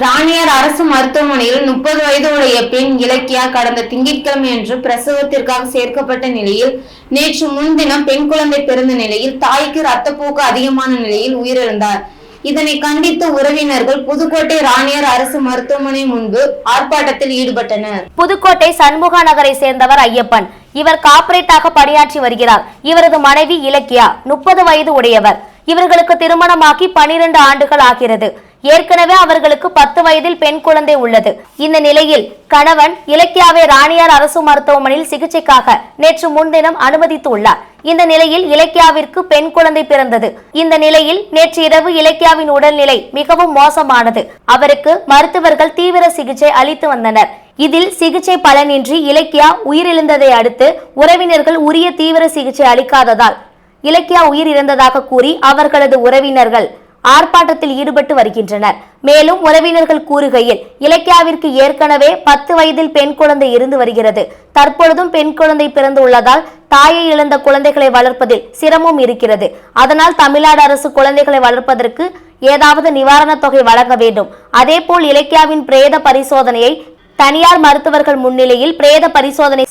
ராணியார் அரசு மருத்துவமனையில் 30 வயது உடைய பெண் இலக்கியா கடந்த திங்கட்கிழமையன்று பிரசவத்திற்காக சேர்க்கப்பட்ட நிலையில் நேற்று முன்தினம் பெண் குழந்தை பிறந்த நிலையில் தாய்க்கு ரத்தப்போக்கு அதிகமான நிலையில் உயிரிழந்தார். இதனை கண்டித்து உறவினர்கள் புதுக்கோட்டை ராணியார் அரசு மருத்துவமனை முன்பு ஆர்ப்பாட்டத்தில் ஈடுபட்டனர். புதுக்கோட்டை சண்முகா நகரை சேர்ந்தவர் ஐயப்பன். இவர் கார்ப்பரேட்டாக பணியாற்றி வருகிறார். இவரது மனைவி இலக்கியா 30 வயது உடையவர். இவர்களுக்கு திருமணமாகி 12 ஆண்டுகள் ஆகிறது. ஏற்கனவே அவர்களுக்கு 10 வயதில் பெண் குழந்தை உள்ளது. இந்த நிலையில் கணவன் இலக்கியாவை ராணியார் அரசு மருத்துவமனையில் சிகிச்சைக்காக நேற்று முன்தினம் அனுமதித்துள்ளார். இந்த நிலையில் இலக்கியாவிற்கு பெண் குழந்தை பிறந்தது. இந்த நிலையில் நேற்று இரவு இலக்கியாவின் உடல்நிலை மிகவும் மோசமானது. அவருக்கு மருத்துவர்கள் தீவிர சிகிச்சை அளித்து வந்தனர். இதில் சிகிச்சை பலனின்றி இலக்கியா உயிரிழந்ததை அடுத்து உறவினர்கள் உரிய தீவிர சிகிச்சை அளிக்காததால் இலக்கியா உயிரிழந்ததாக கூறி அவர்களது உறவினர்கள் ஆர்ப்பாட்டத்தில் ஈடுபட்டு வருகின்றனர். மேலும் உறவினர்கள் கூறுகையில் இலக்கியாவிற்கு ஏற்கனவே 10 வயதில் பெண் குழந்தை இருந்து வருகிறது. தற்பொழுதும் பெண் குழந்தை பிறந்து உள்ளதால் தாயை இழந்த குழந்தைகளை வளர்ப்பதில் சிரமம் இருக்கிறது. அதனால் தமிழ்நாடு அரசு குழந்தைகளை வளர்ப்பதற்கு ஏதாவது நிவாரண தொகை வழங்க வேண்டும். அதேபோல் இலக்கியாவின் பிரேத பரிசோதனையை தனியார் மருத்துவர்கள் முன்னிலையில் பிரேத பரிசோதனை